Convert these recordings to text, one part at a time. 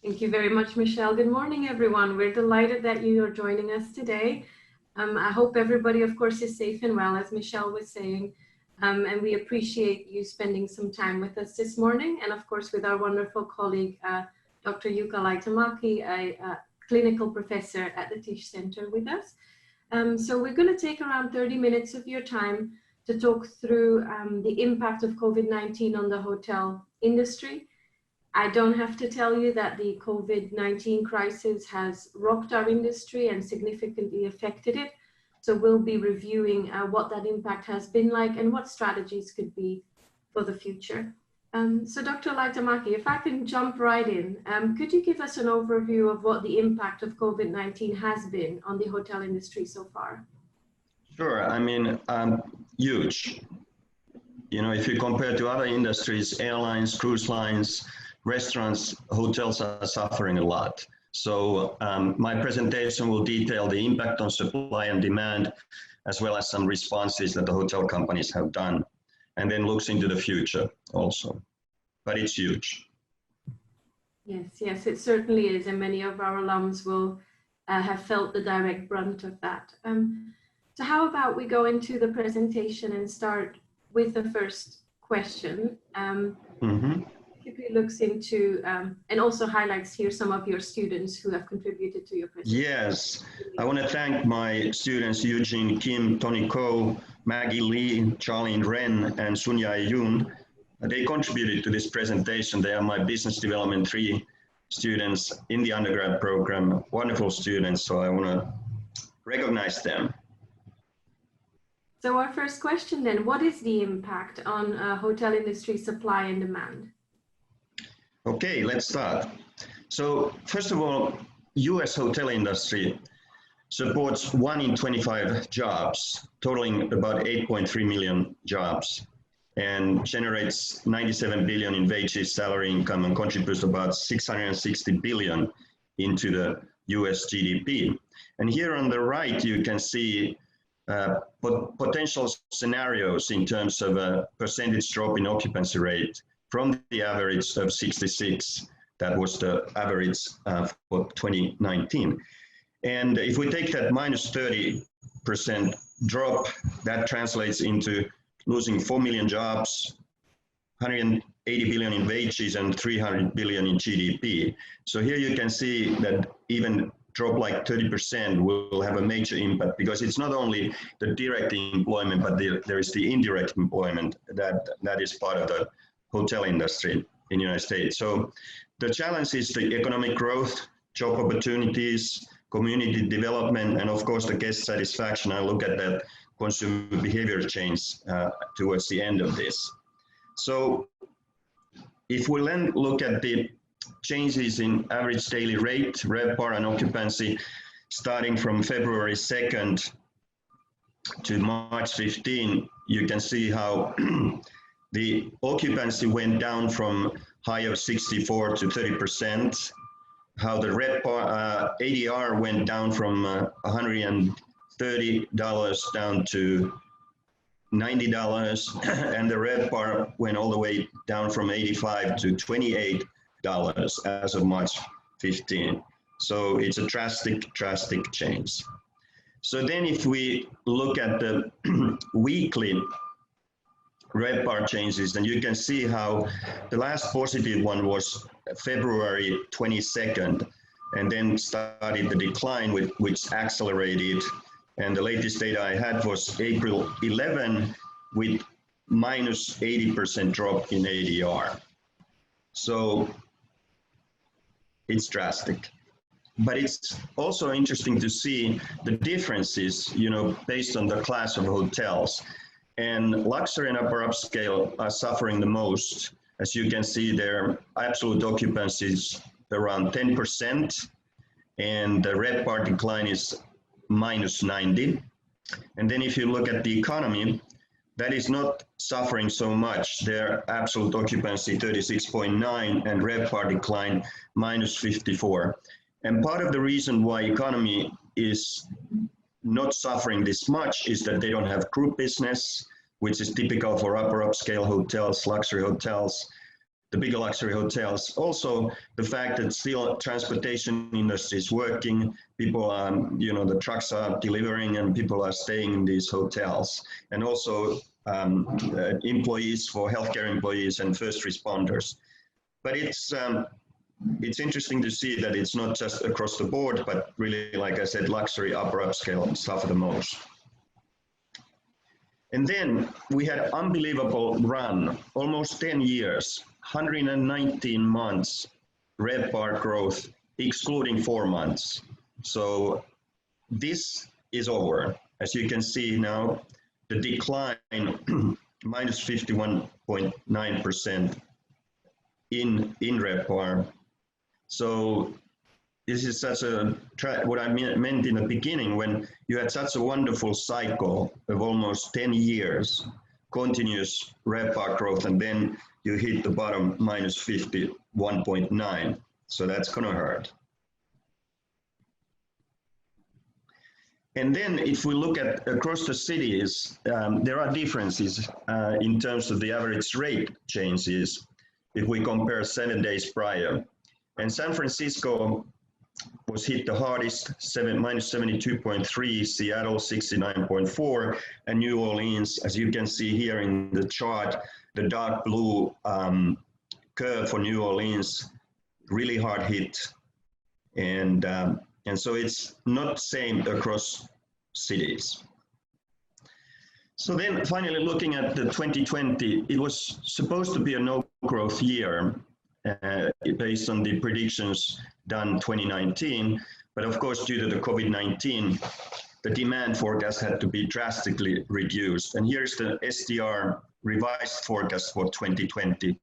Thank you very much, Michelle. Good morning, everyone. We're delighted that you are joining us today. I hope everybody, of course, is safe and well, as Michelle was saying. And we appreciate you spending some time with us this morning. And of course, with our wonderful colleague, Dr. Jukka Laitamaki, a clinical professor at the Tisch Center with us. So we're going to take around 30 minutes of your time to talk through the impact of COVID-19 on the hotel industry. I don't have to tell you that the COVID-19 crisis has rocked our industry and significantly affected it. So we'll be reviewing what that impact has been like and what strategies could be for the future. So Dr. Laitamaki, if I can jump right in, could you give us an overview of what the impact of COVID-19 has been on the hotel industry so far? Sure, I mean, huge. You know, if you compare to other industries, airlines, cruise lines, restaurants, hotels are suffering a lot. So my presentation will detail the impact on supply and demand, as well as some responses that the hotel companies have done, and then looks into the future also. But it's huge. Yes, it certainly is. And many of our alums will have felt the direct brunt of that. So how about we go into the presentation and start with the first question. It looks into and also highlights here some of your students who have contributed to your presentation. Yes, I want to thank my students Eugene Kim, Tony Ko, Maggie Lee, Charlene Ren, and Sunya Yoon. They contributed to this presentation. They are my Business Development 3 students in the undergrad program, wonderful students, so I want to recognize them. So our first question then, what is the impact on hotel industry supply and demand? Okay, let's start. So first of all, US hotel industry supports 1 in 25 jobs, totaling about 8.3 million jobs, and generates 97 billion in wages, salary income, and contributes about 660 billion into the US GDP. And here on the right, you can see potential scenarios in terms of a percentage drop in occupancy rate from the average of 66, that was the average for 2019. And if we take that minus 30% drop, that translates into losing 4 million jobs, 180 billion in wages, and 300 billion in GDP. So here you can see that even drop like 30% will have a major impact, because it's not only the direct employment, but there is the indirect employment that is part of the hotel industry in the United States. So the challenge is the economic growth, job opportunities, community development, and of course the guest satisfaction. I look at that consumer behavior change towards the end of this. So if we then look at the changes in average daily rate, RevPAR, and occupancy starting from February 2nd to March 15, you can see how the occupancy went down from high of 64 to 30%, how the RevPAR, ADR went down from $130 down to $90, and the RevPAR went all the way down from 85 to $28 as of March 15. So it's a drastic change. So then if we look at the weekly RevPAR changes, and you can see how the last positive one was February 22nd, and then started the decline, which accelerated. And the latest data I had was April 11 with minus 80% drop in ADR. So it's drastic. But it's also interesting to see the differences, you know, based on the class of hotels. And luxury and upper upscale are suffering the most. As you can see, their absolute occupancy is around 10%, and the RevPAR decline is minus 90. And then if you look at the economy, that is not suffering so much. Their absolute occupancy 36.9 and RevPAR decline minus 54. And part of the reason why economy is not suffering this much is that they don't have group business, which is typical for upper upscale hotels, luxury hotels. the bigger luxury hotels. Also, the fact that still transportation industry is working, people are, the trucks are delivering and people are staying in these hotels. And also employees, for healthcare employees and first responders. But it's interesting to see that it's not just across the board, but really, like I said, luxury, upper upscale suffer the most. And then we had an unbelievable run, almost 10 years, 119 months RevPAR growth, excluding 4 months. So this is over. As you can see now, the decline minus 51.9% in RevPAR. So this is such a, what I meant in the beginning, when you had such a wonderful cycle of almost 10 years, continuous RevPAR growth, and then you hit the bottom minus 51.9. So that's gonna hurt. And then if we look at across the cities, there are differences in terms of the average rate changes if we compare 7 days prior. And San Francisco was hit the hardest, minus 72.3, Seattle 69.4, and New Orleans, as you can see here in the chart, the dark blue curve for New Orleans, really hard hit. And so it's not the same across cities. So then finally looking at the 2020, it was supposed to be a no growth year based on the predictions done 2019. But of course, due to the COVID-19, the demand forecast had to be drastically reduced. And here's the STR revised forecast for 2020,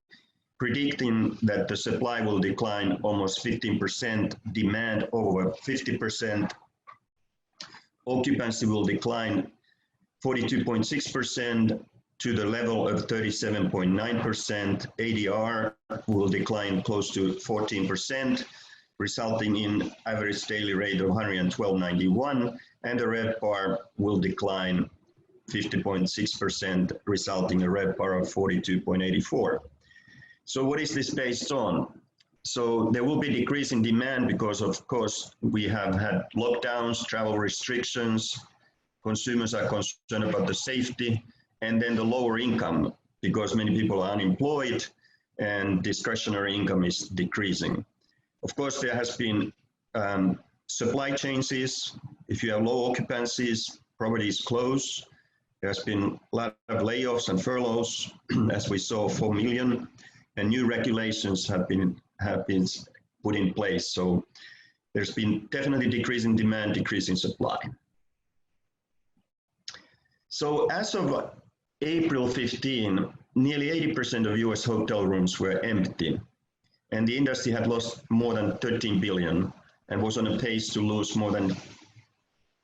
predicting that the supply will decline almost 15%, demand over 50%, occupancy will decline 42.6% to the level of 37.9%, ADR will decline close to 14%, resulting in average daily rate of 112.91, and the RevPAR will decline 50.6%, resulting in a RevPAR of 42.84. So what is this based on? So there will be decrease in demand because, of course, we have had lockdowns, travel restrictions, consumers are concerned about the safety, and then the lower income because many people are unemployed and discretionary income is decreasing. Of course, there has been supply changes. If you have low occupancies, properties close. There's been a lot of layoffs and furloughs, as we saw, 4 million, and new regulations have been put in place. So there's been definitely decrease in demand, decrease in supply. So as of April 15, nearly 80% of US hotel rooms were empty, and the industry had lost more than 13 billion and was on a pace to lose more than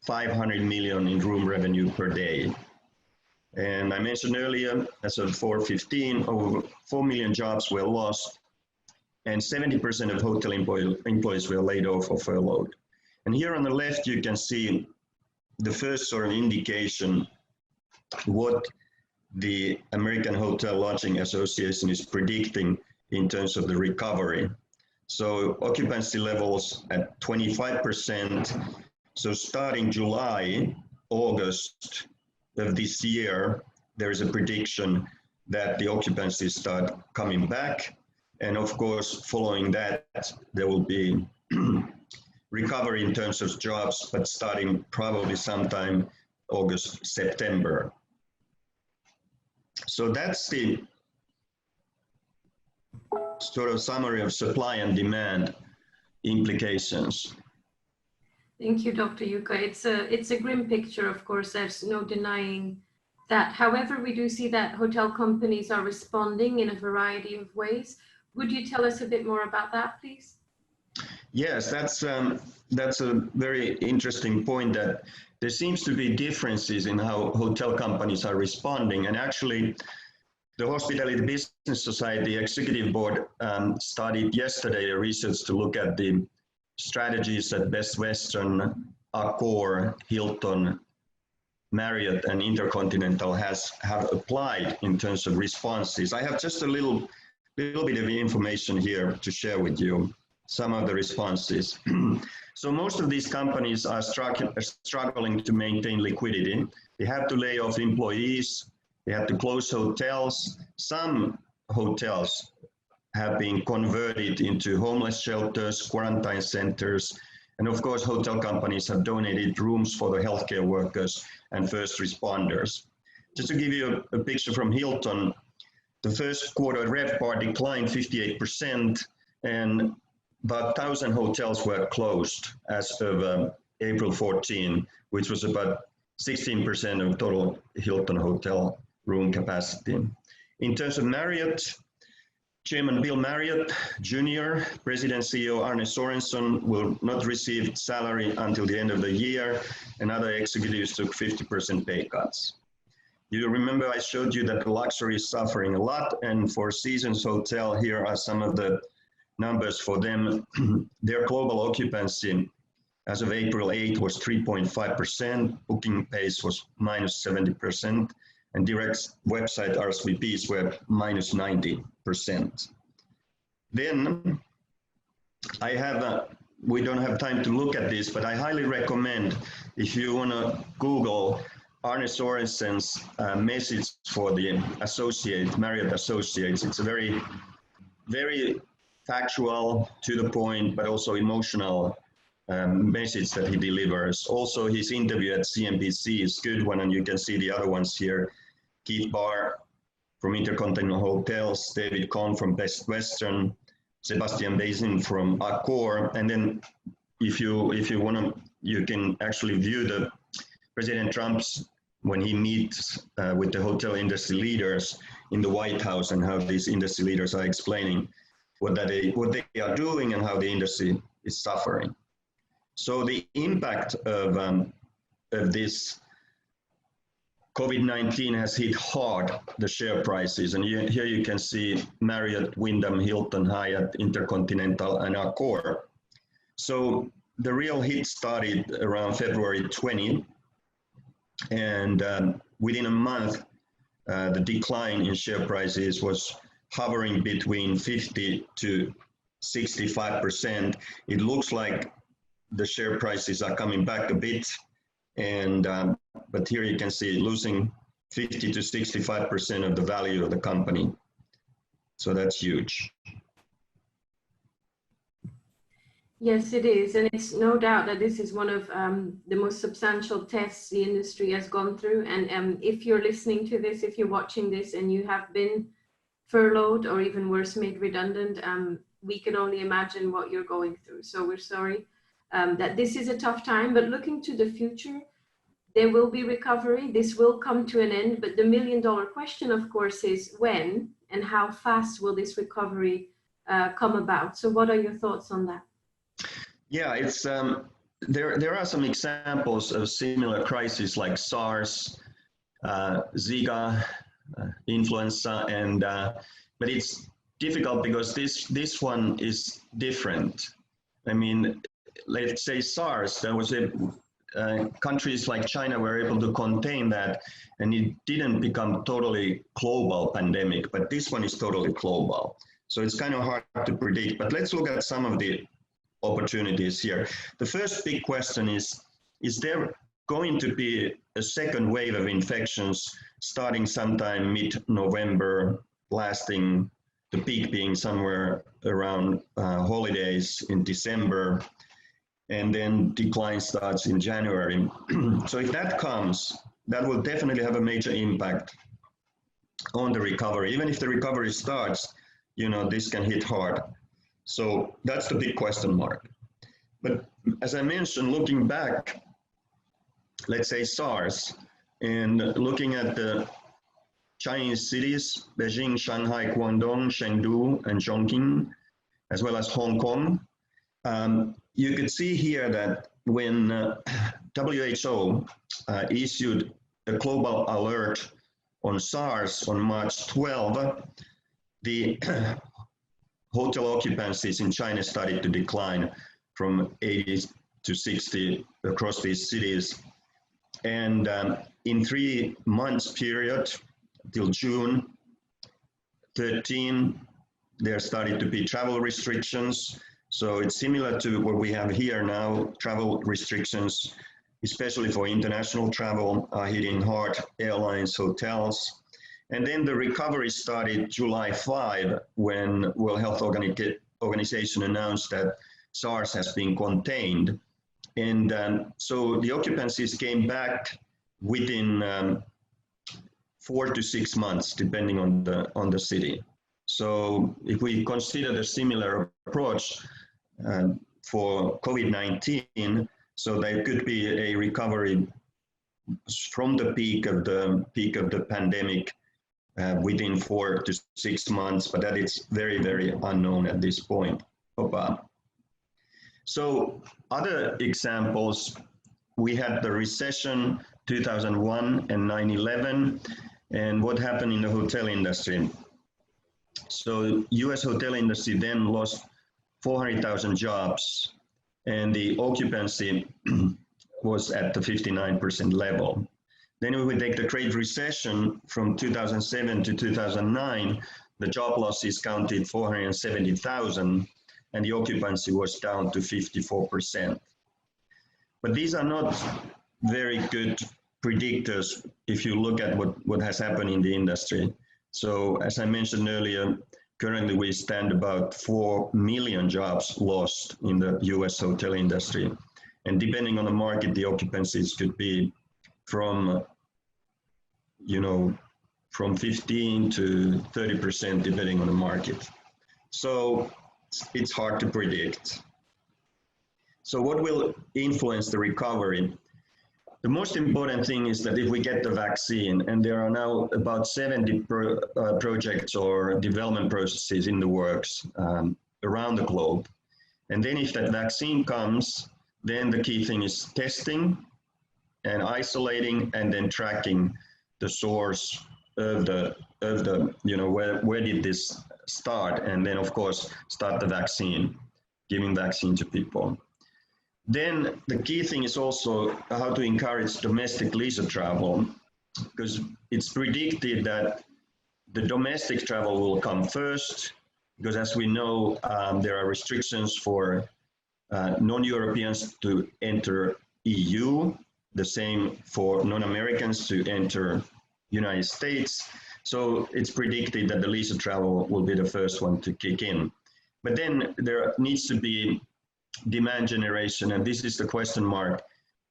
500 million in room revenue per day. And I mentioned earlier, as of 4/15, over 4 million jobs were lost, and 70% of hotel employees were laid off or furloughed. And here on the left, you can see the first sort of indication what the American Hotel Lodging Association is predicting in terms of the recovery. So occupancy levels at 25%. So starting July, August of this year, there is a prediction that the occupancies start coming back. And of course, following that, there will be recovery in terms of jobs, but starting probably sometime August, September. So that's the sort of summary of supply and demand implications. Thank you, Dr. Jukka. It's a grim picture, of course, there's no denying that. However, we do see that hotel companies are responding in a variety of ways. Would you tell us a bit more about that, please? Yes, that's a very interesting point, that there seems to be differences in how hotel companies are responding. And actually, the Hospitality Business Society Executive Board started yesterday a research to look at the strategies that Best Western, Accor, Hilton, Marriott, and Intercontinental have applied in terms of responses. I have just a little little bit of information here to share with you, some of the responses. So most of these companies are struggling to maintain liquidity. They have to lay off employees. They have to close hotels. Some hotels have been converted into homeless shelters, quarantine centers, and of course, hotel companies have donated rooms for the healthcare workers and first responders. Just to give you a picture from Hilton, the first quarter RevPAR declined 58%, and about 1,000 hotels were closed as of April 14, which was about 16% of total Hilton hotel room capacity. In terms of Marriott, Chairman Bill Marriott Jr., President CEO Arne Sorenson will not receive salary until the end of the year, and other executives took 50% pay cuts. You remember I showed you that the luxury is suffering a lot, and for Seasons Hotel, here are some of the numbers for them. Their global occupancy as of April 8 was 3.5%, booking pace was minus 70%, and direct website RSVPs were minus 90%. Then I have, we don't have time to look at this, but I highly recommend if you want to Google Arne Sorenson's message for the Marriott Associates. It's a very, very factual, to the point, but also emotional message that he delivers. Also, his interview at CNBC is a good one, and you can see the other ones here. Keith Barr from Intercontinental Hotels, David Cohn from Best Western, Sebastian Bazin from Accor, and then if you want to, you can actually view the President Trump's when he meets with the hotel industry leaders in the White House, and how these industry leaders are explaining what they are doing and how the industry is suffering. So the impact of this COVID-19 has hit hard the share prices, and here you can see Marriott, Wyndham, Hilton, Hyatt, Intercontinental, and Accor. So the real hit started around February 20, and within a month, the decline in share prices was hovering between 50 to 65%. It looks like the share prices are coming back a bit, and but here you can see losing 50 to 65% of the value of the company. So that's huge. Yes, it is. And it's no doubt that this is one of the most substantial tests the industry has gone through. And if you're listening to this, if you're watching this and you have been furloughed or even worse, made redundant, we can only imagine what you're going through. So we're sorry that this is a tough time, but looking to the future, there will be recovery. This will come to an end. But the million-dollar question, of course, is when and how fast will this recovery come about? So what are your thoughts on that? Yeah, it's there are some examples of similar crises like SARS, Zika, influenza, and but it's difficult because this one is different. I mean, let's say SARS, there was countries like China were able to contain that, and it didn't become totally global pandemic, but this one is totally global. So it's kind of hard to predict, but let's look at some of the opportunities here. The first big question is there going to be a second wave of infections starting sometime mid-November, lasting, the peak being somewhere around holidays in December, and then decline starts in January. So if that comes, that will definitely have a major impact on the recovery. Even if the recovery starts, you know, this can hit hard. So that's the big question mark. But as I mentioned, looking back, let's say SARS, and looking at the Chinese cities, Beijing, Shanghai, Guangdong, Chengdu, and Chongqing, as well as Hong Kong, you could see here that when WHO issued a global alert on SARS on March 12, the hotel occupancies in China started to decline from 80 to 60 across these cities. And in 3 months period, till June 13, there started to be travel restrictions. So it's similar to what we have here now. Travel restrictions, especially for international travel, are hitting hard airlines, hotels. And then the recovery started July 5 when World Health Organization announced that SARS has been contained. And so the occupancies came back within 4 to 6 months, depending on the city. So if we consider the similar approach for COVID-19, so there could be a recovery from the peak of the pandemic within 4 to 6 months, but that is very, very unknown at this point. So other examples, we had the recession 2001 and 9/11, and what happened in the hotel industry. So US hotel industry then lost 400,000 jobs, and the occupancy was at the 59% level. Then if we take the Great Recession from 2007 to 2009, the job losses counted 470,000, and the occupancy was down to 54%. But these are not very good predictors if you look at what has happened in the industry. So as I mentioned earlier, currently we stand about 4 million jobs lost in the US hotel industry. And depending on the market, the occupancies could be from 15 to 30%, depending on the market. So it's hard to predict. So what will influence the recovery? The most important thing is that if we get the vaccine, and there are now about 70 projects or development processes in the works around the globe. And then if that vaccine comes, then the key thing is testing and isolating and then tracking the source of the where did this start, and then of course start the vaccine, giving vaccine to people. Then the key thing is also how to encourage domestic leisure travel, because it's predicted that the domestic travel will come first, because as we know, there are restrictions for non-Europeans to enter EU, the same for non-Americans to enter United States. So it's predicted that the leisure travel will be the first one to kick in. But then there needs to be demand generation, and this is the question mark.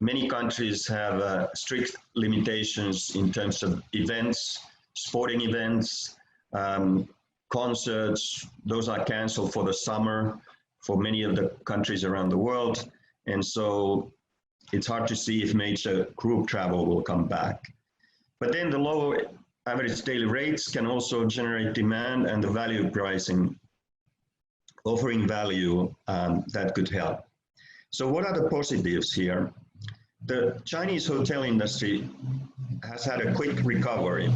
Many countries have strict limitations in terms of events, sporting events, concerts. Those are canceled for the summer for many of the countries around the world. And so it's hard to see if major group travel will come back. But then the low average daily rates can also generate demand, and the value pricing, offering value, that could help. So what are the positives here? The Chinese hotel industry has had a quick recovery.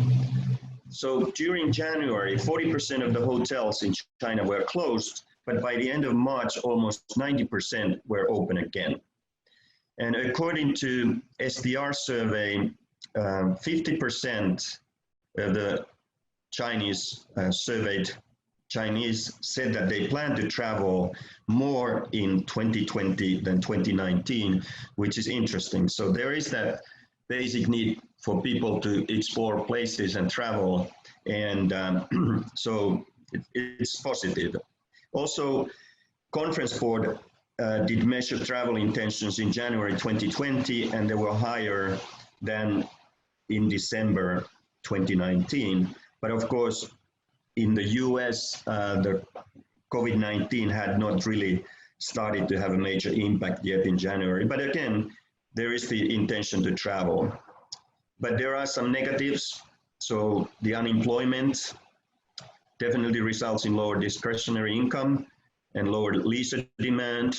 So during January, 40% of the hotels in China were closed, but by the end of March, almost 90% were open again. And according to SDR survey, 50% of the Chinese surveyed Chinese said that they plan to travel more in 2020 than 2019, which is interesting. So there is that basic need for people to explore places and travel, and so it's positive. Also, Conference Board did measure travel intentions in January 2020, and they were higher than in December 2019. But of course, in the US, the COVID-19 had not really started to have a major impact yet in January. But again, there is the intention to travel. But there are some negatives. So the unemployment definitely results in lower discretionary income and lower leisure demand.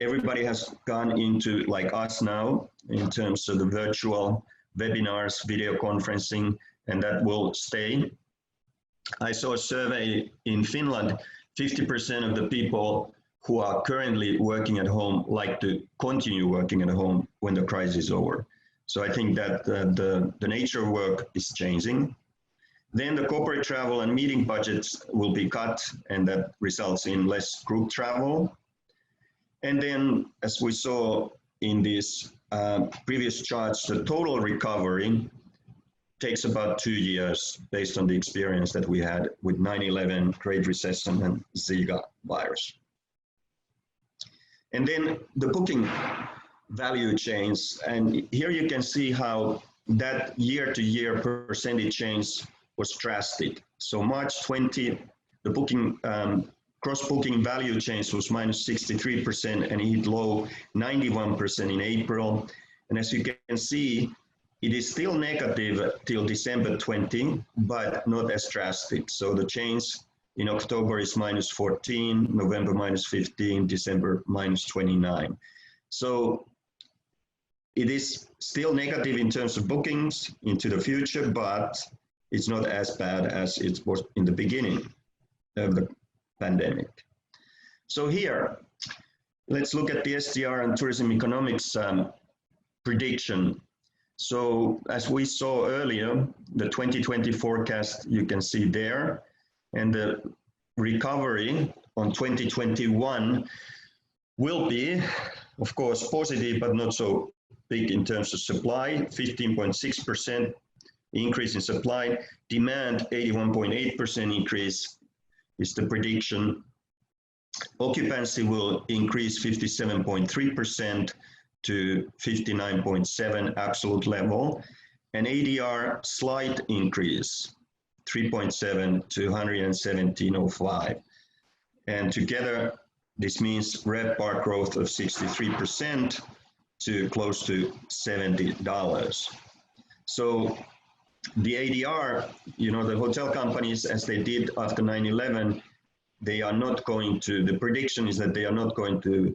Everybody has gone into, like us now, in terms of the virtual webinars, video conferencing, and that will stay. I saw a survey in Finland, 50% of the people who are currently working at home like to continue working at home when the crisis is over. So I think that the nature of work is changing. Then the corporate travel and meeting budgets will be cut, and that results in less group travel. And then, as we saw in these previous charts, the total recovery takes about 2 years based on the experience that we had with 9/11, Great Recession, and Zika virus. And then the booking value change, and here you can see how that year-to-year percentage change was drastic. So March 20, the booking cross-booking value change was minus 63% and it hit low 91% in April. And as you can see, it is still negative till December 20, but not as drastic. So the change in October is minus 14, November minus 15, December minus 29. So it is still negative in terms of bookings into the future, but it's not as bad as it was in the beginning of the pandemic. So here, let's look at the STR and tourism economics prediction. So as we saw earlier, the 2020 forecast you can see there, and the recovery on 2021 will be, of course, positive, but not so big in terms of supply, 15.6% increase in supply. Demand, 81.8% increase is the prediction. Occupancy will increase 57.3% to 59.7 absolute level, and ADR slight increase, 3.7 to 117.05. And together, this means RevPAR growth of 63% to close to $70. So the ADR, you know, the hotel companies, as they did after 9/11, they are not going to, the prediction is that they are not going to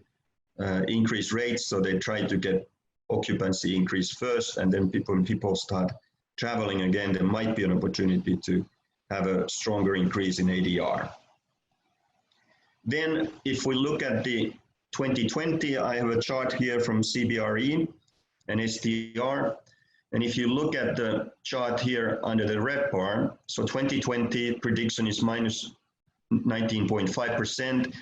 increase rates, so they try to get occupancy increase first, and then when people start traveling again, there might be an opportunity to have a stronger increase in ADR. Then if we look at the 2020, I have a chart here from CBRE and STR. And if you look at the chart here under the RevPAR, so 2020 prediction is minus 19.5%,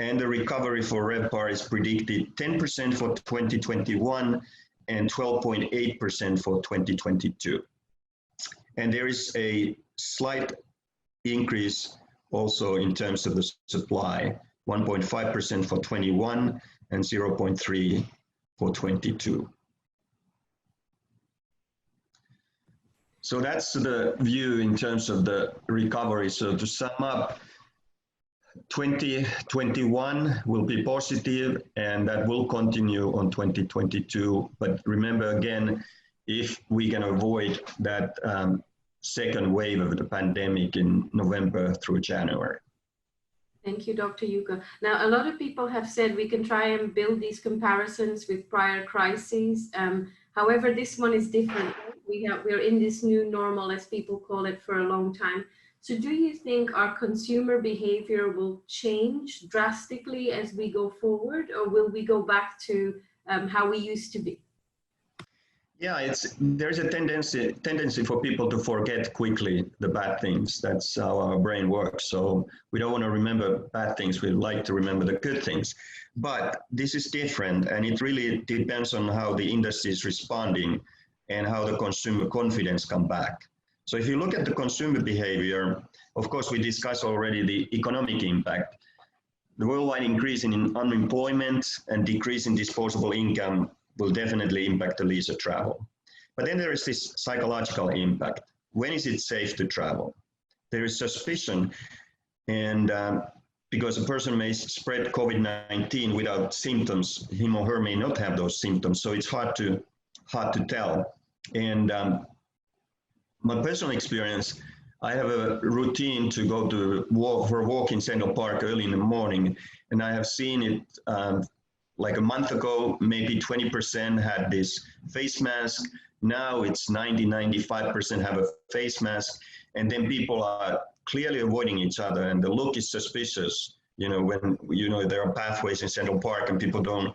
and the recovery for RevPAR is predicted 10% for 2021 and 12.8% for 2022. And there is a slight increase also in terms of the supply, 1.5% for 21 and 0.3 for 22. So that's the view in terms of the recovery. So to sum up, 2021 will be positive, and that will continue on 2022. But remember again, if we can avoid that second wave of the pandemic in November through January. Thank you, Dr. Jukka. Now, a lot of people have said we can try and build these comparisons with prior crises. However, this one is different. We're in this new normal, as people call it, for a long time. So do you think our consumer behavior will change drastically as we go forward, or will we go back to how we used to be? Yeah, there's a tendency for people to forget quickly the bad things. That's how our brain works. So we don't want to remember bad things. We like to remember the good things. But this is different, and it really depends on how the industry is responding and how the consumer confidence come back. So if you look at the consumer behavior, of course, we discussed already the economic impact. The worldwide increase in unemployment and decrease in disposable income will definitely impact the leisure travel. But then there is this psychological impact. When is it safe to travel? There is suspicion, and because a person may spread COVID-19 without symptoms, him or her may not have those symptoms, so it's hard to tell. And my personal experience, I have a routine to go for a walk in Central Park early in the morning, and I have seen it like a month ago, maybe 20% had this face mask. Now it's 95% have a face mask, and then people are clearly avoiding each other, and the look is suspicious. You know, when there are pathways in Central Park and people don't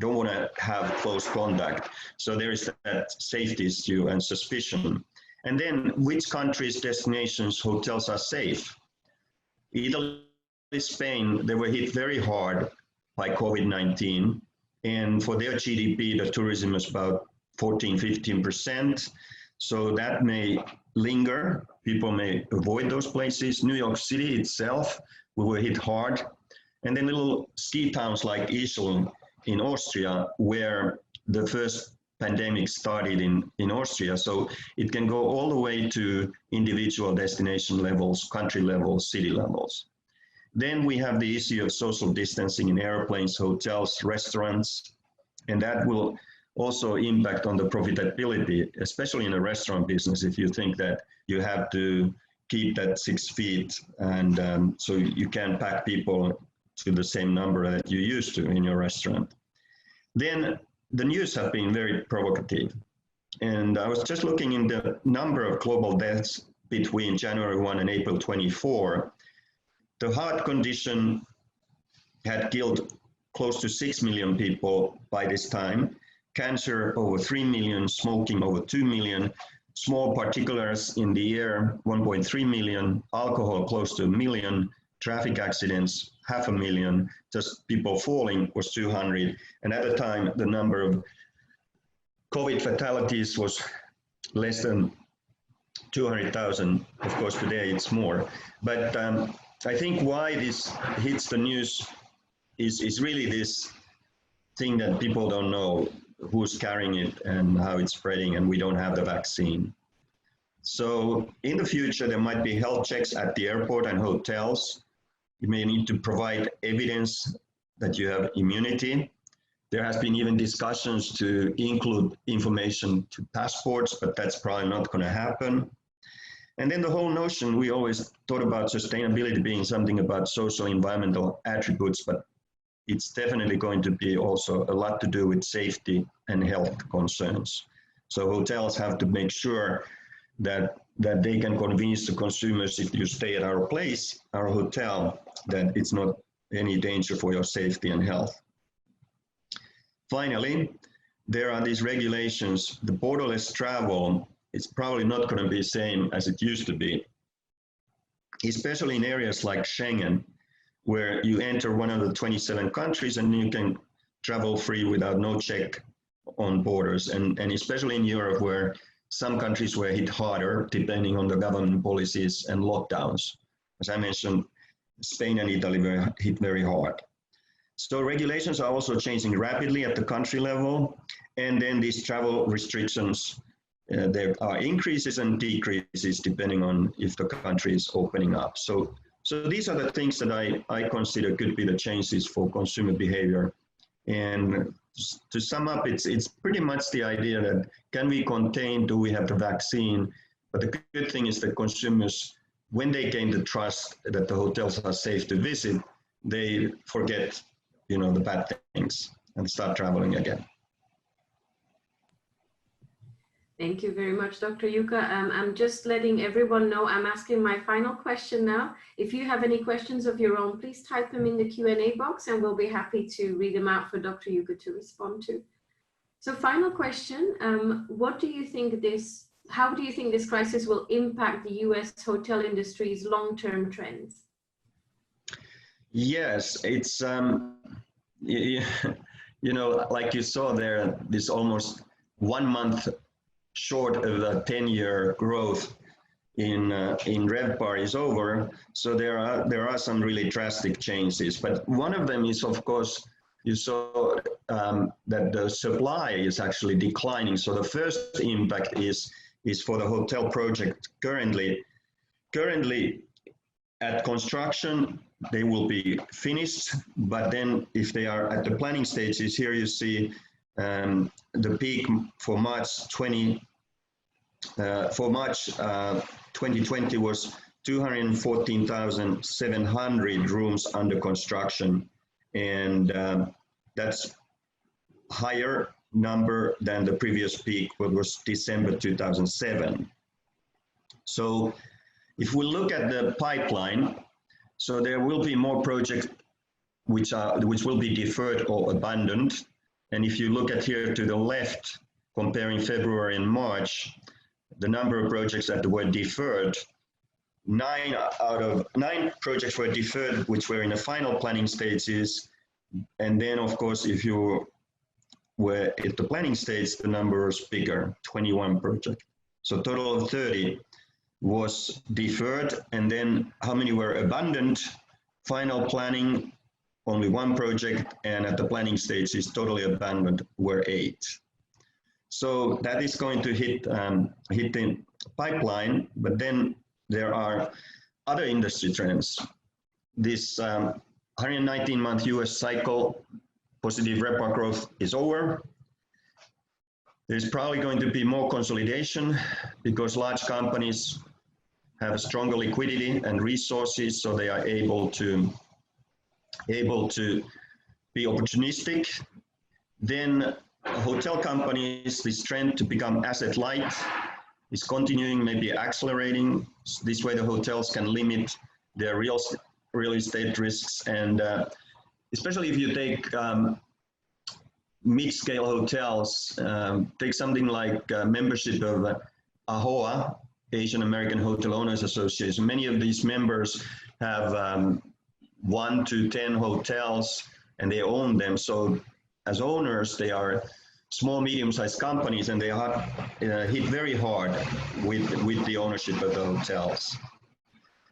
want to have close contact. So there is that safety issue and suspicion. And then which countries, destinations, hotels are safe? Italy, Spain, they were hit very hard by COVID-19. And for their GDP, the tourism is about 14, 15%. So that may linger. People may avoid those places. New York City itself, we were hit hard. And then little ski towns like Ischl in Austria, where the first pandemic started in Austria. So it can go all the way to individual destination levels, country levels, city levels. Then we have the issue of social distancing in airplanes, hotels, restaurants, and that will also impact on the profitability, especially in a restaurant business, if you think that you have to keep that 6 feet and so you can pack people to the same number that you used to in your restaurant. Then the news have been very provocative. And I was just looking in the number of global deaths between January 1 and April 24. The heart condition had killed close to 6 million people by this time. Cancer over 3 million, smoking over 2 million, small particulates in the air 1.3 million, alcohol close to 1 million, traffic accidents 500,000, just people falling was 200. And at the time, the number of COVID fatalities was less than 200,000. Of course, today it's more. But I think why this hits the news is really this thing that people don't know who's carrying it and how it's spreading, and we don't have the vaccine. So in the future, there might be health checks at the airport and hotels. You may need to provide evidence that you have immunity. There has been even discussions to include information to passports, but that's probably not going to happen. And then the whole notion, we always thought about sustainability being something about social environmental attributes, but it's definitely going to be also a lot to do with safety and health concerns. So hotels have to make sure that they can convince the consumers, if you stay at our place, our hotel, that it's not any danger for your safety and health. Finally, there are these regulations. The borderless travel is probably not going to be the same as it used to be, especially in areas like Schengen, where you enter one of the 27 countries and you can travel free without no check on borders. And especially in Europe, where some countries were hit harder, depending on the government policies and lockdowns. As I mentioned, Spain and Italy were hit very hard. So regulations are also changing rapidly at the country level. And then these travel restrictions, there are increases and decreases depending on if the country is opening up. So these are the things that I consider could be the changes for consumer behavior. And to sum up, it's pretty much the idea that can we contain, do we have the vaccine? But the good thing is that consumers, when they gain the trust that the hotels are safe to visit, they forget, the bad things and start traveling again. Thank you very much, Dr. Jukka. I'm just letting everyone know I'm asking my final question now. If you have any questions of your own, please type them in the Q&A box and we'll be happy to read them out for Dr. Jukka to respond to. So final question, how do you think this crisis will impact the US hotel industry's long-term trends? Yes, it's, like you saw there, this almost 1 month short of the 10-year growth in RevPAR is over. So there are some really drastic changes. But one of them is, of course, you saw that the supply is actually declining. So the first impact is for the hotel project currently at construction. They will be finished, but then if they are at the planning stages, here you see the peak for March 2020 was 214,700 rooms under construction, and that's higher number than the previous peak, which was December 2007. So if we look at the pipeline, so there will be more projects which will be deferred or abandoned. And if you look at here to the left, comparing February and March, the number of projects that were deferred, 9 projects were deferred, which were in the final planning stages. And then, of course, if you were at the planning stage, the number was bigger, 21 projects. So total of 30 was deferred. And then how many were abandoned? Final planning, only 1 project, and at the planning stage is totally abandoned were 8. So that is going to hit the pipeline, but then there are other industry trends. This 119-month US cycle positive RevPAR growth is over. There's probably going to be more consolidation because large companies have a stronger liquidity and resources, so they are able to be opportunistic. Then hotel companies, this trend to become asset light is continuing, maybe accelerating. This way the hotels can limit their real estate risks. And especially if you take mid-scale hotels, take something like membership of AHOA, Asian American Hotel Owners Association. Many of these members have 1 to 10 hotels and they own them. So as owners, they are small, medium-sized companies, and they are hit very hard with the ownership of the hotels.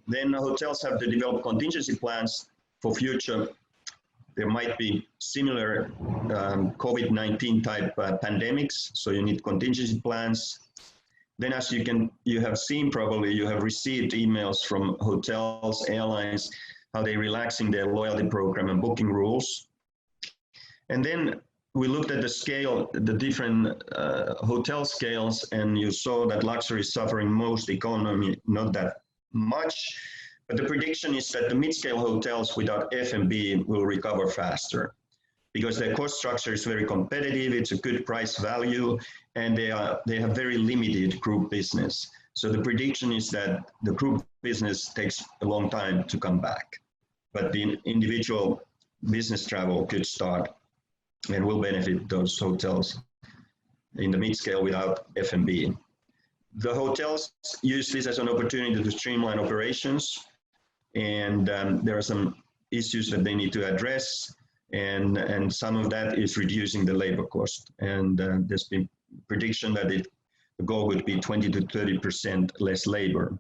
Then hotels have to develop contingency plans for future. There might be similar COVID-19 type pandemics, so you need contingency plans. Then as you have seen probably, you have received emails from hotels, airlines, how they're relaxing their loyalty program and booking rules. And then we looked at the scale, the different hotel scales, and you saw that luxury is suffering most, economy not that much. But the prediction is that the mid-scale hotels without F&B will recover faster because their cost structure is very competitive, it's a good price value, and they have very limited group business. So the prediction is that the group business takes a long time to come back, but the individual business travel could start and will benefit those hotels in the mid-scale without F&B. The hotels use this as an opportunity to streamline operations, and there are some issues that they need to address, and some of that is reducing the labor cost. And there's been prediction that the goal would be 20 to 30% less labor.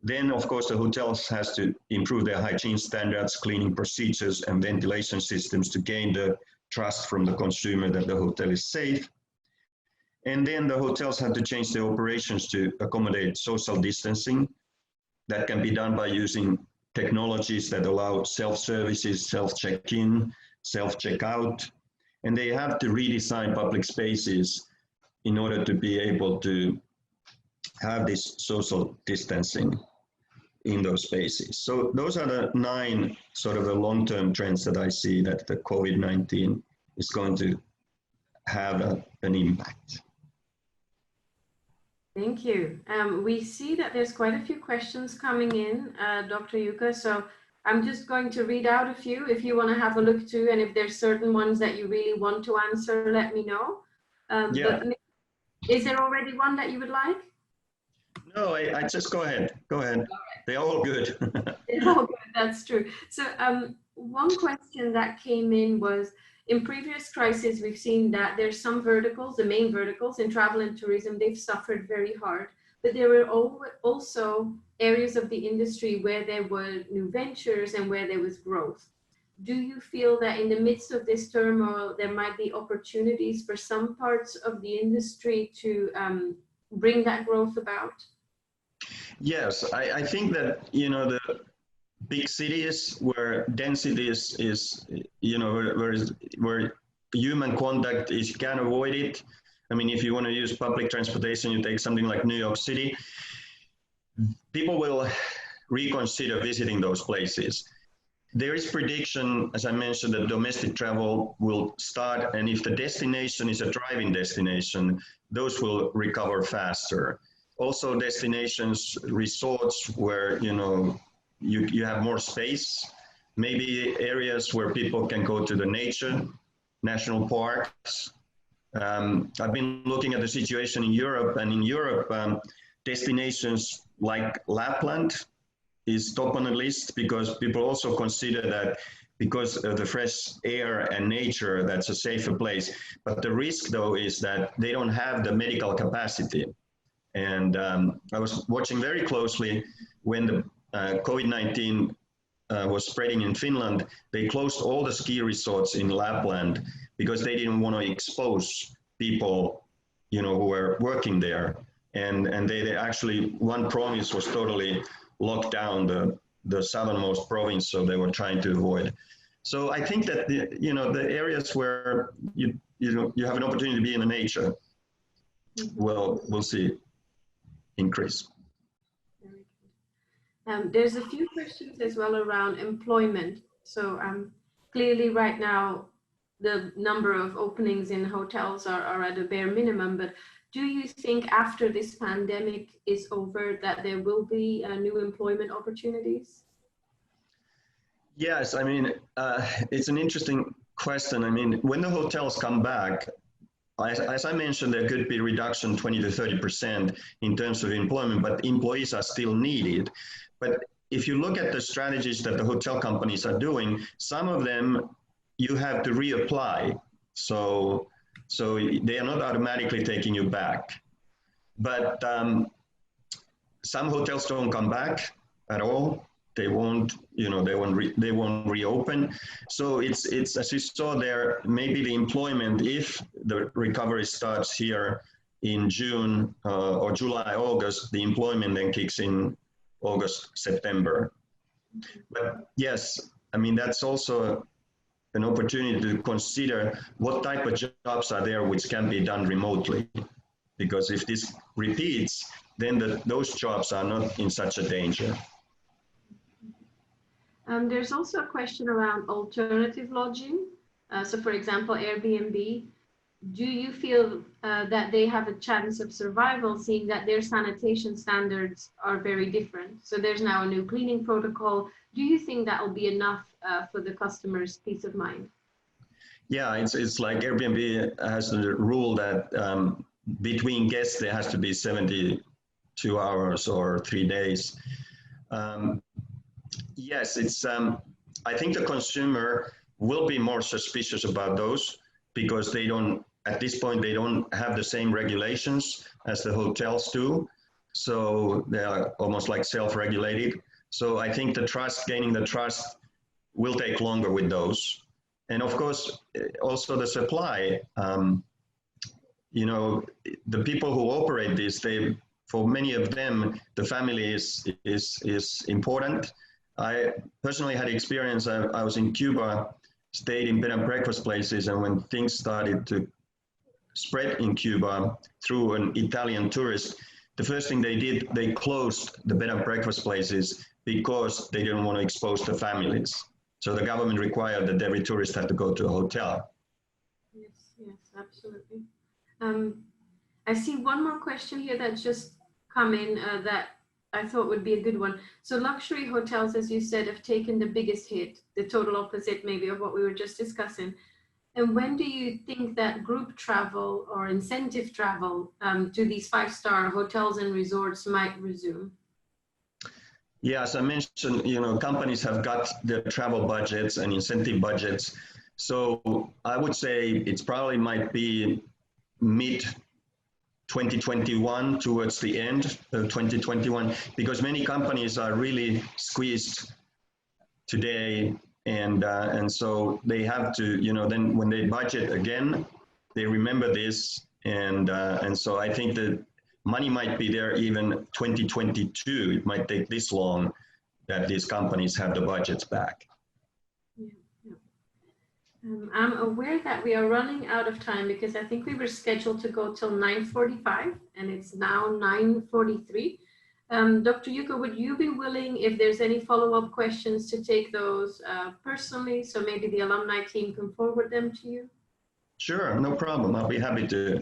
Then, of course, the hotels has to improve their hygiene standards, cleaning procedures, and ventilation systems to gain the trust from the consumer that the hotel is safe. And then the hotels have to change their operations to accommodate social distancing. That can be done by using technologies that allow self-services, self-check-in, self-checkout. And they have to redesign public spaces in order to be able to have this social distancing in those spaces. So those are the 9 sort of the long-term trends that I see that the COVID-19 is going to have an impact. Thank you. We see that there's quite a few questions coming in, Dr. Jukka. So I'm just going to read out a few if you want to have a look too, and if there's certain ones that you really want to answer, let me know. Yeah. But is there already one that you would like? No, I just go ahead. Go ahead. Right. They're all good. They're all good. That's true. So one question that came in was, in previous crises, we've seen that there's some verticals, the main verticals in travel and tourism, they've suffered very hard. But there were also areas of the industry where there were new ventures and where there was growth. Do you feel that in the midst of this turmoil, there might be opportunities for some parts of the industry to bring that growth about? Yes, I think that, you know, the big cities where density is you know, where human contact is, you can't avoid it. I mean, if you want to use public transportation, you take something like New York City, people will reconsider visiting those places. There is prediction, as I mentioned, that domestic travel will start, and if the destination is a driving destination, those will recover faster. Also destinations, resorts where, you know, you have more space, maybe areas where people can go to the nature, national parks, I've been looking at the situation in Europe, and in Europe, destinations like Lapland is top on the list because people also consider that because of the fresh air and nature, that's a safer place. But the risk, though, is that they don't have the medical capacity. And I was watching very closely when the COVID-19 was spreading in Finland. They closed all the ski resorts in Lapland because they didn't want to expose people, you know, who were working there. And they actually, one province was totally locked down, the southernmost province, so they were trying to avoid. So I think that you know, the areas where you have an opportunity to be in the nature, we'll see increase. There's a few questions as well around employment. So clearly right now, the number of openings in hotels are at a bare minimum, but do you think after this pandemic is over that there will be new employment opportunities? Yes, I mean, it's an interesting question. I mean, when the hotels come back, as I mentioned, there could be reduction 20 to 30% in terms of employment, but employees are still needed. But if you look at the strategies that the hotel companies are doing, some of them you have to reapply. So they are not automatically taking you back. But some hotels don't come back at all. They won't, you know, they won't reopen. So it's as you saw there, maybe the employment, if the recovery starts here in June or July, August, the employment then kicks in August, September. But yes, I mean, that's also an opportunity to consider what type of jobs are there which can be done remotely. Because if this repeats, then those jobs are not in such a danger. There's also a question around alternative lodging. So for example, Airbnb, do you feel that they have a chance of survival, seeing that their sanitation standards are very different? So there's now a new cleaning protocol. Do you think that will be enough for the customer's peace of mind? Yeah, it's like Airbnb has the rule that between guests, there has to be 72 hours or 3 days. Yes, it's. I think the consumer will be more suspicious about those because they don't, at this point, they don't have the same regulations as the hotels do. So they are almost like self-regulated. So I think gaining the trust will take longer with those. And of course, also the supply, you know, the people who operate this, for many of them, the family is important. I personally had experience, I was in Cuba, stayed in bed and breakfast places, and when things started to spread in Cuba through an Italian tourist, the first thing they did, they closed the bed and breakfast places because they didn't want to expose the families. So the government required that every tourist had to go to a hotel. Yes, absolutely. I see one more question here that's just come in that I thought would be a good one. So luxury hotels, as you said, have taken the biggest hit, the total opposite maybe of what we were just discussing. And when do you think that group travel or incentive travel to these 5-star hotels and resorts might resume? Yeah, as I mentioned, you know, companies have got their travel budgets and incentive budgets. So I would say it's probably might be mid 2021 towards the end of 2021, because many companies are really squeezed today. And so they have to, you know, then when they budget again, they remember this. And so I think that money might be there even 2022. It might take this long that these companies have the budgets back. I'm aware that we are running out of time because I think we were scheduled to go till 9:45 and it's now 9:43. Dr. Jukka, would you be willing, if there's any follow-up questions, to take those personally? So maybe the alumni team can forward them to you? Sure, no problem. I'll be happy to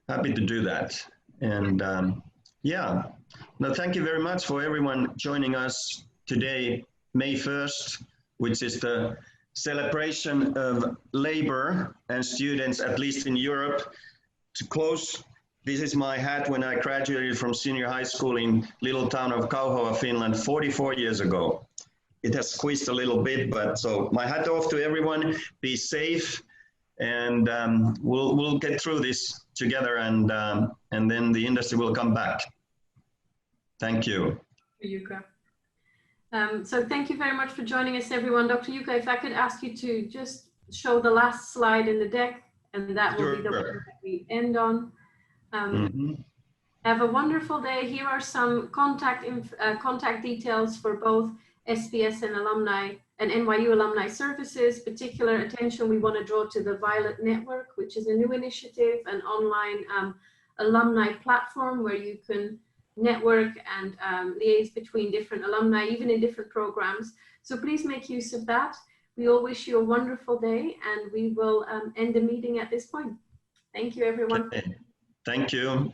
do that. And yeah, no, thank you very much for everyone joining us today, May 1st, which is the celebration of labor and students, at least in Europe. To close, this is my hat when I graduated from senior high school in little town of Kauhava, Finland, 44 years ago. It has squeezed a little bit, but so my hat off to everyone. Be safe, and we'll get through this together, and then the industry will come back. Thank you. Jukka. So thank you very much for joining us, everyone. Dr. Jukka, if I could ask you to just show the last slide in the deck, and that will be the one that we end on. Have a wonderful day. Here are some contact details for both SPS and alumni and NYU alumni services. Particular attention we want to draw to the Violet Network, which is a new initiative, an online alumni platform where you can network and liaise between different alumni, even in different programs. So please make use of that. We all wish you a wonderful day, and we will end the meeting at this point. Thank you, everyone. Okay. Thank you.